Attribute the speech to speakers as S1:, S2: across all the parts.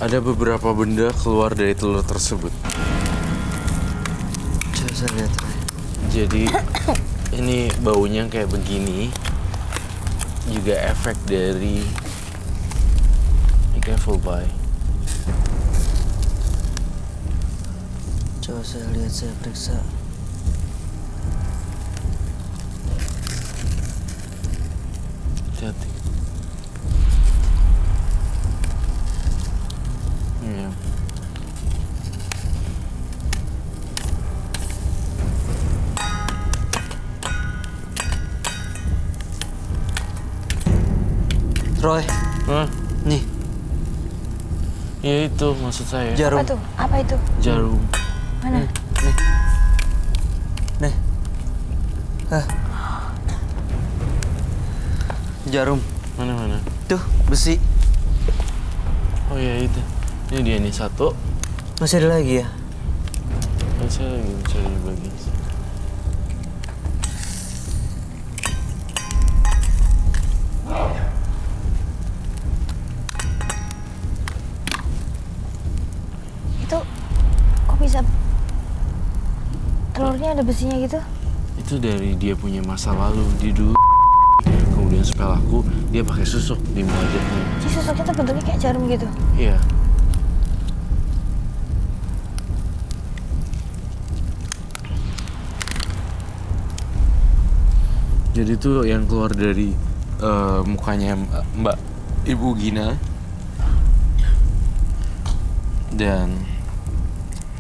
S1: Ada beberapa benda keluar dari telur tersebut.
S2: Coba saya lihat, Ray.
S1: Jadi ini baunya kayak begini. Juga efek dari be careful, boy.
S2: Coba saya lihat, saya periksa.
S1: Hati-hati. Iya.
S2: Roy,
S1: Hah?
S2: nih,
S1: Ya itu maksud saya.
S2: jarum.
S3: Apa tuh? Apa itu?
S1: Jarum.
S3: Mana?
S2: Nih. Hah. Jarum.
S1: Mana?
S2: Tuh, besi.
S1: Oh ya itu. Ini dia nih satu.
S2: Masih ada lagi ya?
S1: Saya lagi mencari bagian.
S3: Itu kok bisa telurnya ada besinya gitu?
S1: Itu dari dia punya masa lalu di dulu. Kemudian spell aku, dia pakai susuk di wajahnya.
S3: Si susuknya tuh bentuknya kayak jarum gitu.
S1: Iya. Jadi tuh yang keluar dari mukanya Mbak Ibu Gina. Dan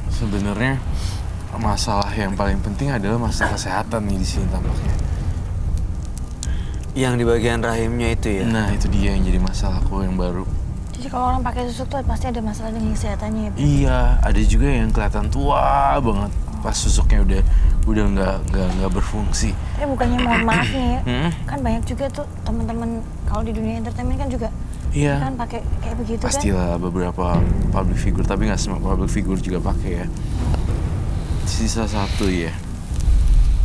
S1: sebenarnya masalah yang paling penting adalah masalah kesehatan nih di sini tampaknya.
S2: Yang di bagian rahimnya itu ya?
S1: Nah itu dia yang jadi masalahku yang baru.
S3: Jadi kalau orang pakai susuk tuh pasti ada masalah dengan kesehatannya ya.
S1: Iya, ada juga yang kelihatan tua banget pas susuknya udah nggak berfungsi.
S3: Tapi bukannya mohon maaf nih ya,
S1: Hmm?
S3: kan banyak juga tuh teman-teman kalau di dunia entertainment kan juga
S1: Iya.
S3: kan pakai kayak begitu kan.
S1: Pastilah beberapa public figure, tapi nggak semua public figure juga pakai ya. Sisa satu ya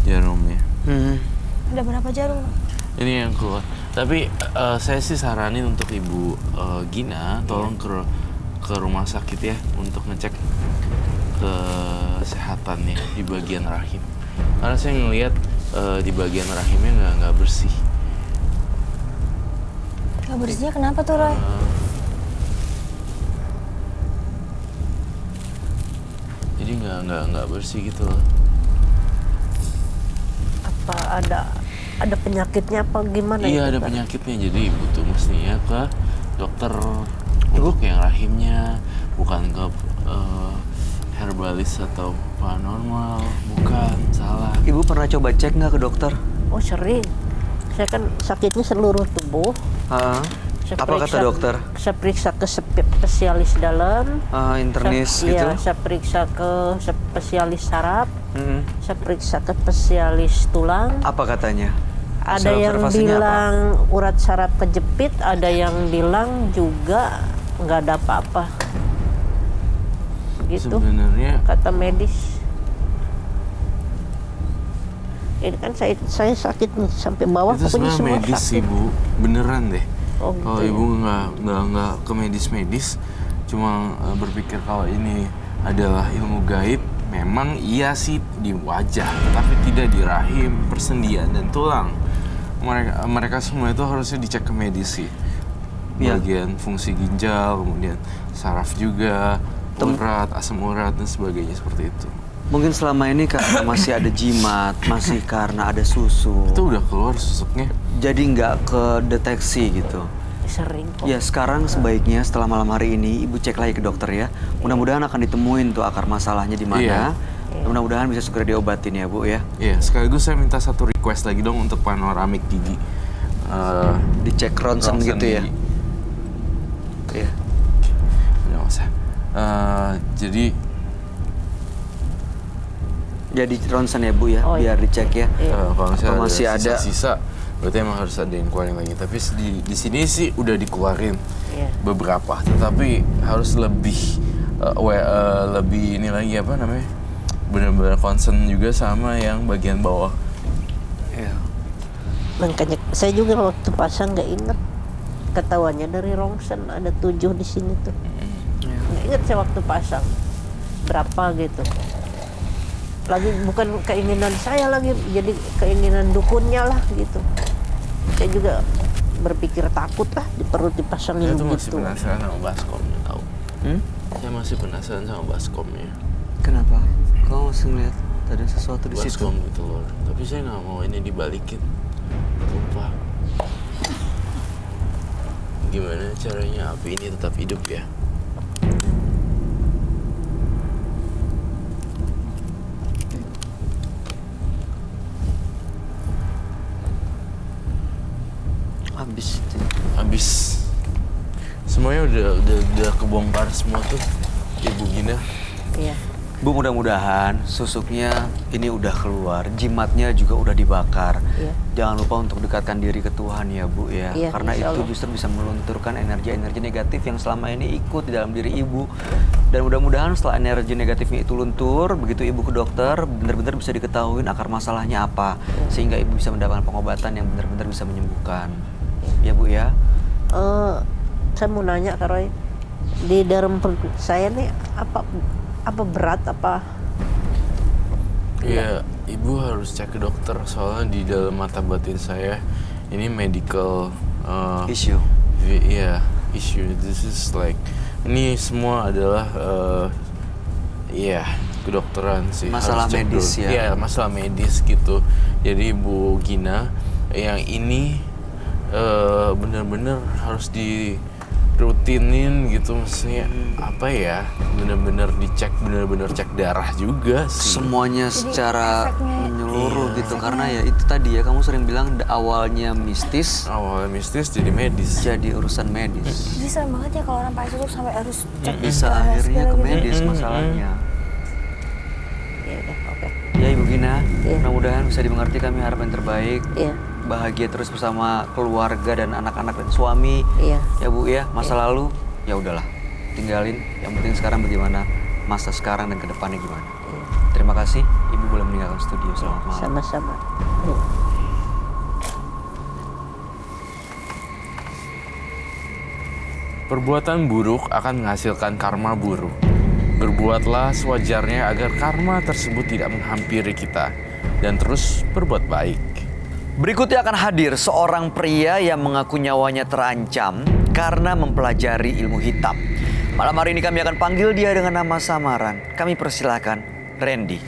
S1: jarumnya.
S3: Ada berapa jarum?
S1: Ini yang keluar. Tapi saya sih saranin untuk Ibu Gina, tolong ke rumah sakit ya untuk ngecek kesehatannya di bagian rahim. Karena saya ngelihat di bagian rahimnya nggak bersih.
S3: Gak bersihnya kenapa tuh Roy?
S1: Jadi nggak bersih gitu loh.
S4: Apa ada penyakitnya apa gimana?
S1: Iya
S4: itu,
S1: ada
S4: Kak?
S1: penyakitnya, jadi Ibu tuh mestinya ke dokter untuk yang rahimnya, bukan ke herbalis atau paranormal, bukan, salah.
S2: Ibu pernah coba cek nggak ke dokter?
S4: Oh sering. Saya kan sakitnya seluruh tubuh. Saya
S2: Apa kata dokter?
S4: Saya periksa ke spesialis dalam.
S2: Internis gitu?
S4: Iya, saya periksa ke spesialis saraf.
S2: Mm-mm.
S4: Saya periksa ke spesialis tulang.
S2: Apa katanya?
S4: Ada
S2: Hasil
S4: yang
S2: observasinya
S4: bilang urat saraf kejepit, ada yang bilang juga nggak ada apa-apa. Gitu
S1: Sebenarnya
S4: kata medis. Ini kan saya sakit nih sampai bawah,
S1: itu
S4: pokoknya
S1: sebenarnya
S4: semua
S1: medis
S4: sakit.
S1: Ibu, beneran deh.
S4: Oh,
S1: Kalau
S4: gitu.
S1: Ibu nggak ke medis, cuma berpikir kalau ini adalah ilmu gaib, memang iya sih di wajah, tapi tidak di rahim, persendian dan tulang. Mereka semua itu harusnya dicek ke medis sih.
S2: Iya.
S1: Bagian fungsi ginjal, kemudian saraf juga, urat, asam urat dan sebagainya seperti itu.
S2: Mungkin selama ini karena masih ada jimat, masih karena ada susu.
S1: Itu udah keluar susuknya.
S2: Jadi nggak kedeteksi gitu.
S4: Sering kok.
S2: Ya sekarang sebaiknya setelah malam hari ini Ibu cek lagi ke dokter ya. Mudah-mudahan akan ditemuin tuh akar masalahnya di mana.
S1: Iya.
S2: Dan mudah-mudahan bisa segera diobatin ya Bu ya.
S1: Iya, sekaligus saya minta satu request lagi dong untuk panoramik gigi.
S2: Dicek ronsen gitu ya.
S1: gigi.
S2: Iya.
S1: Nggak usah.
S2: Jadi ronsen ya Bu ya,
S4: Oh, iya.
S2: biar dicek ya.
S1: Kalau misalnya
S2: Apa masih ada?
S1: sisa-sisa, berarti emang harus ada yang keluarin lagi. Tapi di sini sih udah dikeluarin
S4: Iya.
S1: beberapa, tetapi harus lebih lebih ini lagi apa namanya? Benar-benar concern juga sama yang bagian bawah.
S2: Iya.
S4: Makanya saya juga waktu pasang nggak inget. Ketahuannya dari rongsen ada 7 di sini tuh.
S2: Iya.
S4: ingat saya waktu pasang berapa gitu. Lagi bukan keinginan saya lagi, jadi keinginan dukunnya lah gitu. Saya juga berpikir takut lah perut
S1: Saya
S4: dipasangin
S1: tuh masih
S4: gitu.
S1: penasaran sama baskomnya tahu.
S2: Hmm?
S1: Saya masih penasaran sama baskomnya.
S2: Kenapa? Kau masih ngeliat ada sesuatu di situ?
S1: Baskom gitu loh. Tapi saya nggak mau ini dibalikin. Lupa. Gimana caranya api ini tetap hidup ya?
S2: Habis itu.
S1: Habis. Semuanya udah kebongkar semua tuh. Ibu Gina.
S4: Iya.
S2: Bu, mudah-mudahan susuknya ini udah keluar, jimatnya juga udah dibakar.
S4: Iya.
S2: Jangan lupa untuk dekatkan diri ke Tuhan ya Bu ya.
S4: Iya,
S2: Karena
S4: insya
S2: itu
S4: Allah.
S2: justru bisa melunturkan energi-energi negatif yang selama ini ikut di dalam diri Ibu. Dan mudah-mudahan setelah energi negatifnya itu luntur, begitu Ibu ke dokter, benar-benar bisa diketahui akar masalahnya apa. Sehingga Ibu bisa mendapatkan pengobatan yang benar-benar bisa menyembuhkan. Ya Bu ya.
S4: Saya mau nanya Kak Roy, di dalam perut saya nih apa berat apa?
S1: Iya, ibu harus cek ke dokter soalnya di dalam mata batin saya ini medical
S2: Issue.
S1: Iya, issue. This is like ini semua adalah kedokteran sih.
S2: Masalah
S1: Harus cek
S2: medis
S1: dulu.
S2: ya?
S1: Iya, masalah medis gitu. Jadi Bu Gina yang ini benar-benar harus dirutinin gitu, maksudnya apa ya, benar-benar dicek, benar-benar cek darah juga sih.
S2: Semuanya
S3: Jadi
S2: secara
S3: efeknya-
S2: menyeluruh
S1: Iya.
S2: gitu. Karena ya itu tadi ya, kamu sering bilang awalnya mistis,
S1: Awalnya mistis jadi medis.
S2: jadi urusan medis.
S3: Jadi serem banget ya kalau orang pakai susuk sampai harus cek
S2: Bisa
S3: darah
S2: akhirnya
S3: segala
S2: ke
S3: gitu.
S2: medis masalahnya.
S4: Ya udah, oke.
S2: Ya Ibu Gina,
S4: Iya.
S2: mudah-mudahan bisa dimengerti, kami harap yang terbaik.
S4: Iya,
S2: Bahagia terus bersama keluarga dan anak-anak dan suami.
S4: iya.
S2: Ya Bu ya, masa lalu ya udahlah, tinggalin. Yang penting sekarang bagaimana masa sekarang dan kedepannya gimana.
S4: Iya.
S2: Terima kasih, Ibu boleh meninggalkan studio. Selamat malam.
S4: Sama-sama.
S1: Perbuatan buruk akan menghasilkan karma buruk. Berbuatlah sewajarnya agar karma tersebut tidak menghampiri kita dan terus berbuat baik.
S2: Berikutnya akan hadir seorang pria yang mengaku nyawanya terancam karena mempelajari ilmu hitam. Malam hari ini kami akan panggil dia dengan nama samaran. Kami persilakan Randy.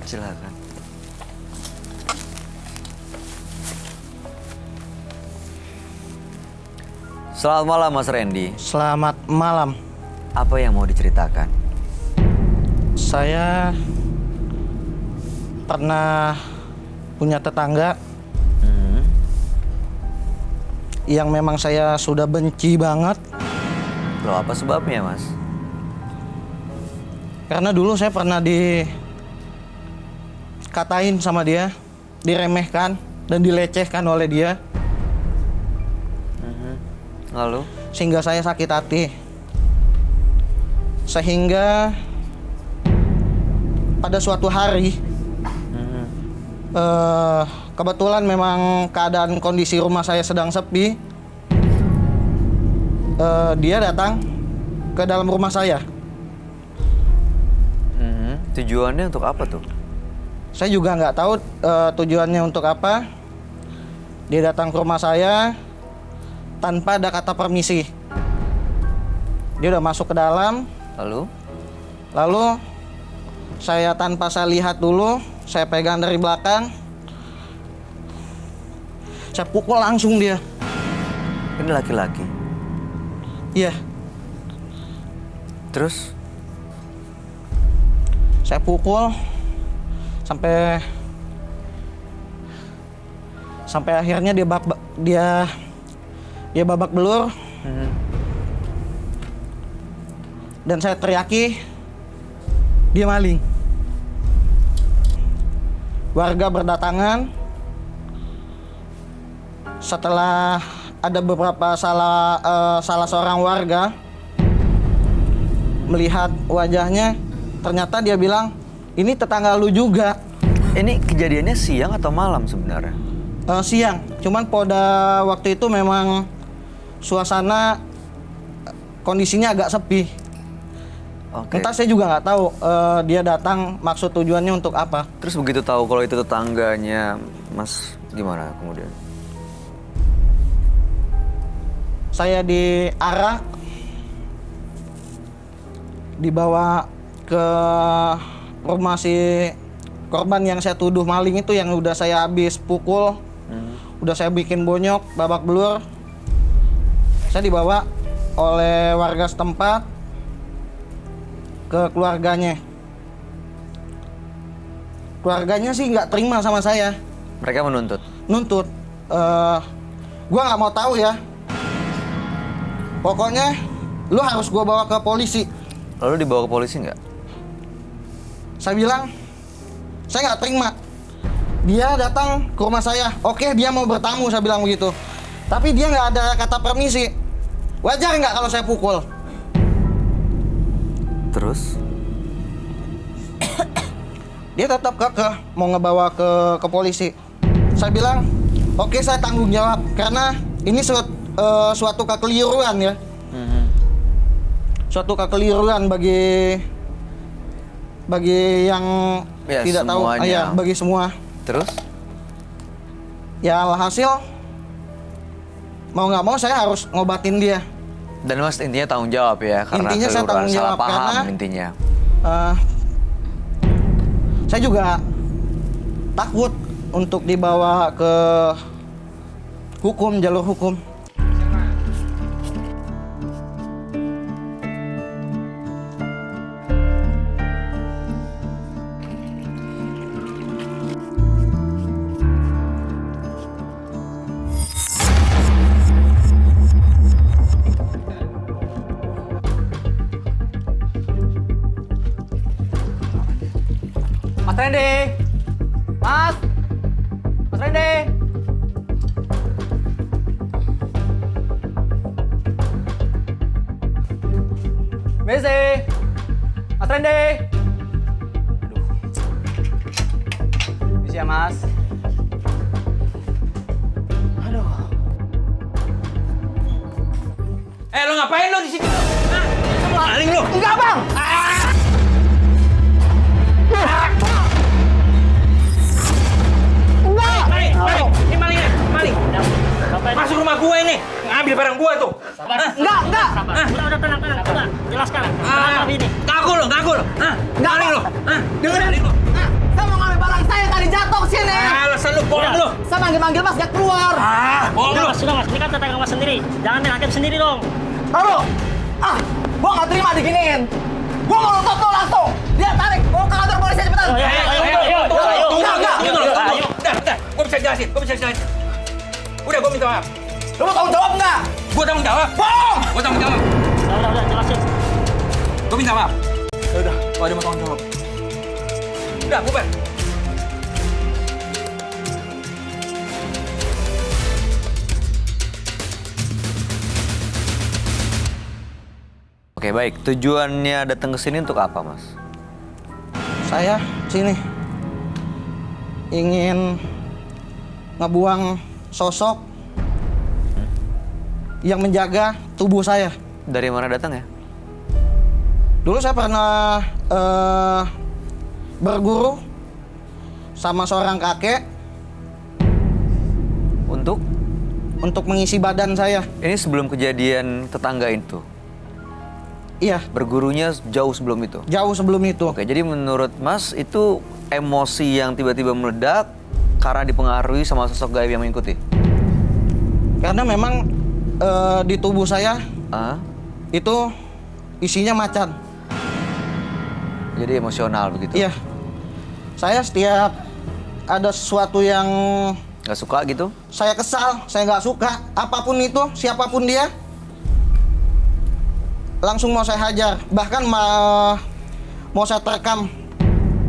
S2: Silakan. Selamat malam Mas Randy.
S5: Selamat malam.
S2: Apa yang mau diceritakan?
S5: Saya pernah punya tetangga yang memang saya sudah benci banget.
S2: Loh, apa sebabnya Mas?
S5: Karena dulu saya pernah dikatain sama dia, diremehkan dan dilecehkan oleh dia,
S2: Lalu?
S5: sehingga saya sakit hati. Sehingga pada suatu hari, kebetulan memang keadaan kondisi rumah saya sedang sepi, dia datang ke dalam rumah saya.
S2: Tujuannya untuk apa tuh?
S5: Saya juga nggak tahu tujuannya untuk apa. Dia datang ke rumah saya tanpa ada kata permisi. Dia udah masuk ke dalam, lalu saya tanpa saya lihat dulu, saya pegang dari belakang, saya pukul langsung dia.
S2: Ini laki-laki.
S5: Iya,
S2: Terus?
S5: saya pukul sampai akhirnya dia babak belur. Dan saya teriaki, dia maling. Warga berdatangan setelah ada beberapa salah seorang warga melihat wajahnya, ternyata dia bilang, ini tetangga lu juga.
S2: Ini kejadiannya siang atau malam sebenarnya?
S5: Siang, cuman pada waktu itu memang suasana kondisinya agak sepi.
S2: Oke.
S5: Entah, saya juga nggak tahu dia datang maksud tujuannya untuk apa.
S2: Terus begitu tahu kalau itu tetangganya, Mas gimana kemudian?
S5: Saya diarak, dibawa ke rumah si korban yang saya tuduh maling itu, yang udah saya habis pukul, udah saya bikin bonyok, babak belur. Saya dibawa oleh warga setempat ke keluarganya. Keluarganya sih nggak terima sama saya.
S2: Mereka menuntut?
S5: Nuntut. Gua nggak mau tahu ya. Pokoknya lu harus gua bawa ke polisi.
S2: Lalu dibawa ke polisi nggak?
S5: Saya bilang, saya nggak terima. Dia datang ke rumah saya. Oke, dia mau bertamu, saya bilang begitu. Tapi dia nggak ada kata permisi. Wajar nggak kalau saya pukul?
S2: Terus?
S5: Dia tetap kekeh mau ngebawa ke polisi. Saya bilang, oke, saya tanggung jawab karena ini suatu kekeliruan ya. Suatu kekeliruan bagi yang
S2: Ya,
S5: tidak tahu,
S2: semuanya.
S5: bagi semua.
S2: Terus?
S5: Ya alhasil mau nggak mau saya harus ngobatin dia.
S2: Dan Mas intinya tanggung jawab ya, karena
S5: Intinya saya tanggung
S2: salah
S5: jawab,
S2: paham
S5: karena-
S2: intinya.
S5: Saya juga takut untuk dibawa ke hukum, jalur hukum.
S6: Mas Randy! Mas! Mas Randy! Messi! Mas Randy! Aduh. Bisa ya, Mas? Aduh.
S7: Lo ngapain lo di sini? Hah? Maling lo?
S6: Enggak, Bang!
S7: Maling, maling, ini malingnya, maling. Masuk rumah gue ini, ngambil barang gue tuh.
S6: Enggak, enggak!
S8: Udah tenang, udah. Jelaskan. Kenapa ini?
S7: Ngaku lo. Hah? Maling lo. Hah?
S6: Dengerin! Saya mau ngambil barang saya tadi jatuh ke sini!
S7: Alasan lo bohong lo.
S6: Saya manggil-manggil Mas gak keluar!
S7: Bohong lo.
S8: Sudah mas, ini kan tetangga mas sendiri. Jangan main hakim sendiri dong.
S6: Taruh! Gua nggak terima diginiin. Gua mau nuntut lo langsung. Dia tarik, bawa ke kantor polisi cepetan.
S8: Ayo.
S7: Tunggu lo. Bentar. Gue bisa jelasin. Udah, gue minta maaf.
S6: Lo mau tanggung jawab nggak?
S7: Gue tanggung jawab.
S6: Bohong!
S7: Gue tanggung jawab.
S8: Udah, jelasin.
S7: Gue minta maaf. Udah, kalau ada mau tanggung jawab. Udah, bubar.
S2: Oke baik, tujuannya datang ke sini untuk apa Mas?
S5: Saya sini ingin ngebuang sosok yang menjaga tubuh saya.
S2: Dari mana datang ya?
S5: Dulu saya pernah berguru sama seorang kakek
S2: Untuk?
S5: mengisi badan saya.
S2: Ini sebelum kejadian tetangga itu?
S5: Iya,
S2: Bergurunya jauh sebelum itu?
S5: jauh sebelum itu.
S2: Oke, jadi menurut Mas itu emosi yang tiba-tiba meledak karena dipengaruhi sama sosok gaib yang mengikuti?
S5: Karena memang di tubuh saya
S2: Ah,
S5: itu isinya macan.
S2: jadi emosional begitu?
S5: Iya. Saya setiap ada sesuatu yang
S2: Gak suka gitu?
S5: saya kesal, saya nggak suka, apapun itu, siapapun dia, langsung mau saya hajar. Bahkan mau saya terkam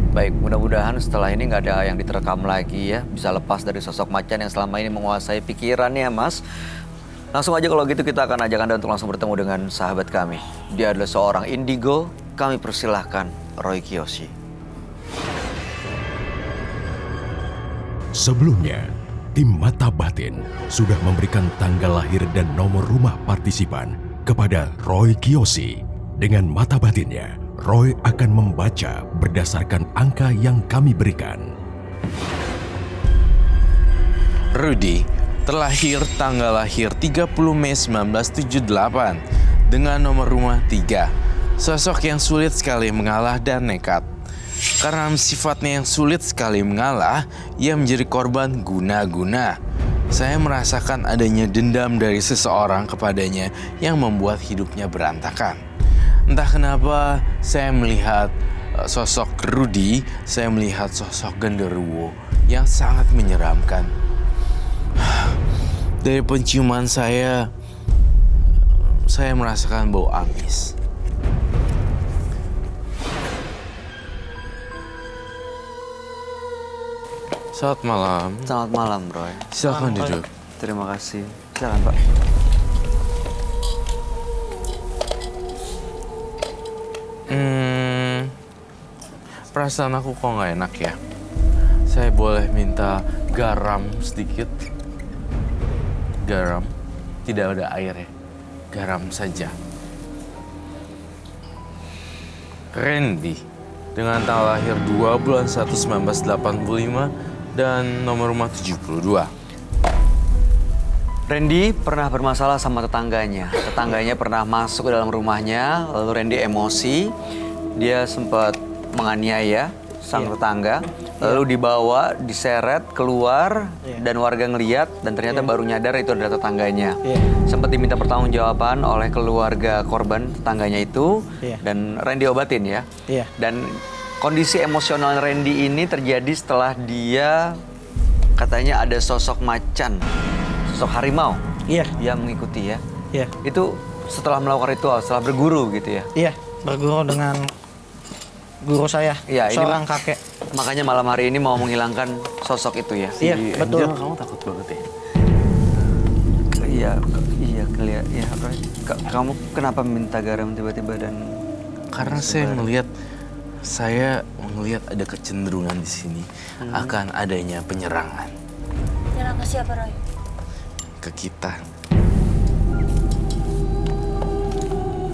S2: Baik, mudah-mudahan setelah ini nggak ada yang diterekam lagi ya. Bisa lepas dari sosok macan yang selama ini menguasai pikirannya, Mas. Langsung aja kalau gitu kita akan ajak Anda untuk langsung bertemu dengan sahabat kami. Dia adalah seorang indigo. Kami persilahkan Roy Kiyoshi.
S9: Sebelumnya, tim Mata Batin sudah memberikan tanggal lahir dan nomor rumah partisipan kepada Roy Kiyoshi. Dengan mata batinnya, Roy akan membaca berdasarkan angka yang kami berikan.
S1: Rudy terlahir tanggal lahir 30 Mei 1978 dengan nomor rumah 3. Sosok yang sulit sekali mengalah dan nekat. Karena sifatnya yang sulit sekali mengalah, ia menjadi korban guna-guna. Saya merasakan adanya dendam dari seseorang kepadanya yang membuat hidupnya berantakan. Entah kenapa saya melihat sosok Rudy, saya melihat sosok genderuwo yang sangat menyeramkan. Dari penciuman saya merasakan bau amis. Selamat malam.
S2: Selamat malam, Roy.
S1: Silakan duduk.
S2: Terima kasih. Silakan, Pak.
S1: Perasaan aku kok nggak enak ya. Saya boleh minta garam sedikit? Garam, tidak ada air ya. Garam saja. Randy, dengan tanggal lahir 2 bulan 1 1985 dan nomor rumah 72.
S2: Randy pernah bermasalah sama tetangganya. Tetangganya pernah masuk ke dalam rumahnya, lalu Randy emosi. Dia sempat menganiaya sang tetangga, lalu dibawa, diseret keluar, dan warga ngeliat, dan ternyata baru nyadar itu adalah tetangganya. Sempat diminta pertanggungjawaban oleh keluarga korban tetangganya itu, dan Randy obatin ya. Dan kondisi emosional Randy ini terjadi setelah dia katanya ada sosok macan, sosok harimau. Dia mengikuti ya. Itu setelah melakukan ritual, setelah berguru gitu ya.
S5: Iya, berguru dengan guru saya, seorang kakek.
S2: Makanya malam hari ini mau menghilangkan sosok itu ya.
S5: Iya, betul.
S1: Angel, kamu takut banget ya?
S2: Iya, kelihatan. Ya, kamu kenapa minta garam tiba-tiba dan?
S1: Karena saya melihat ada kecenderungan di sini akan adanya penyerangan
S3: Nyerang ke siapa, Roy?
S1: ke kita.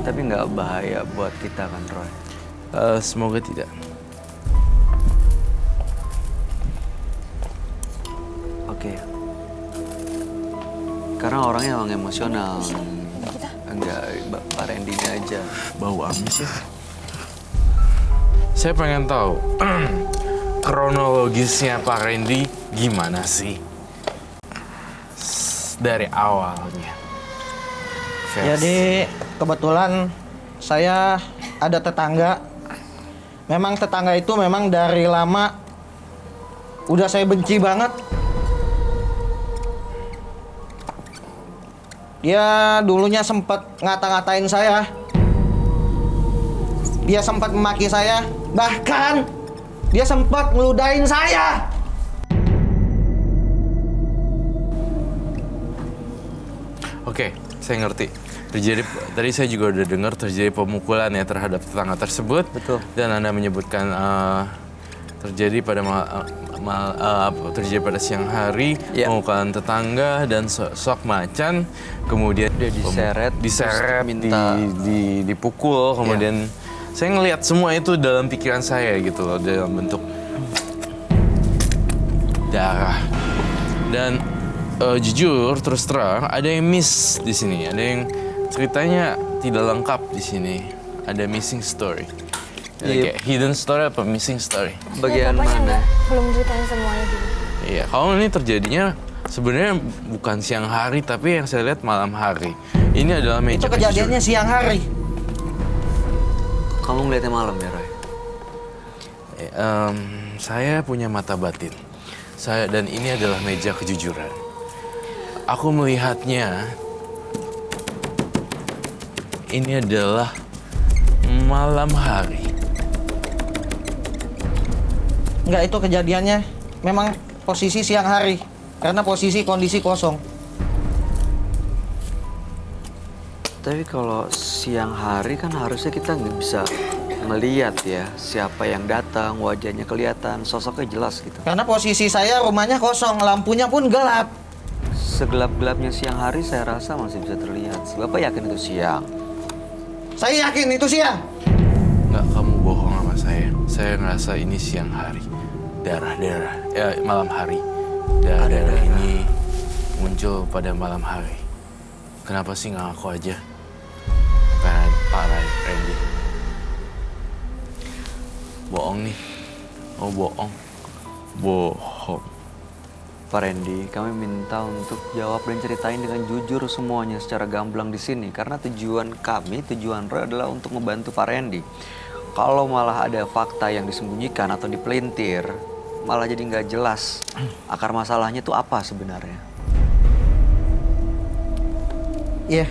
S2: Tapi nggak bahaya buat kita kan, Roy?
S1: Semoga tidak.
S2: Oke. Karena orangnya emang emosional. Enggak, Pak Randy-nya aja.
S1: Bau amis ya. Saya pengen tahu kronologisnya Pak Randy gimana sih dari awalnya.
S5: Jadi kebetulan saya ada tetangga. Memang tetangga itu memang dari lama udah saya benci banget. Dia dulunya sempat ngata-ngatain saya. Dia sempat memaki saya. Bahkan dia sempat ngeludahin saya.
S1: Oke, saya ngerti. Tadi saya juga udah dengar terjadi pemukulan ya terhadap tetangga tersebut.
S2: Betul.
S1: Dan Anda menyebutkan terjadi pada siang hari, pemukulan tetangga dan sosok macan, kemudian
S2: dia diseret,
S1: minta dipukul, kemudian saya ngelihat semua itu dalam pikiran saya gitu loh, dalam bentuk darah. Dan jujur terus terang ada yang miss di sini, ada yang ceritanya tidak lengkap di sini, ada missing story. Kayak hidden story apa missing story?
S2: Bagian
S3: bapaknya
S2: mana?
S3: belum ceritain semuanya gitu.
S1: Iya, kalau ini terjadinya sebenarnya bukan siang hari, tapi yang saya lihat malam hari. Ini adalah meja
S5: Itu kejadiannya siang hari.
S2: Kamu ngeliatnya malam ya, Roy?
S1: Saya punya mata batin. Dan ini adalah meja kejujuran. Aku melihatnya. Ini adalah malam hari.
S5: Enggak, itu kejadiannya memang posisi siang hari. Karena posisi kondisi kosong.
S2: Tapi kalau siang hari kan harusnya kita nggak bisa ngeliat ya siapa yang datang, wajahnya kelihatan, sosoknya jelas gitu.
S5: Karena posisi saya rumahnya kosong, lampunya pun gelap.
S2: Segelap-gelapnya siang hari saya rasa masih bisa terlihat. Bapak yakin itu siang?
S5: Saya yakin itu siang.
S1: Nggak, kamu bohong sama saya. Saya ngerasa ini siang hari. Darah-darah, malam hari. Darah-darah ini muncul pada malam hari. Kenapa sih nggak ngaku aja? Pak Randy. Bohong nih. Oh, bohong. Bohong.
S2: Pak Randy, kami minta untuk jawab dan ceritain dengan jujur semuanya secara gamblang di sini. Karena tujuan kami, tujuan Roy adalah untuk membantu Pak Randy. Kalau malah ada fakta yang disembunyikan atau dipelintir, malah jadi nggak jelas akar masalahnya itu apa sebenarnya.
S5: Iya,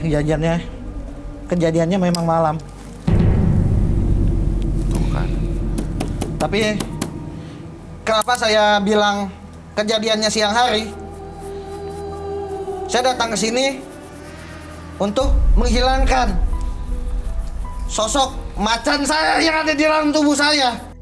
S5: kejadiannya memang malam.
S1: Tuh kan.
S5: Tapi kenapa saya bilang kejadiannya siang hari? Saya datang ke sini untuk menghilangkan sosok macan saya yang ada di dalam tubuh saya.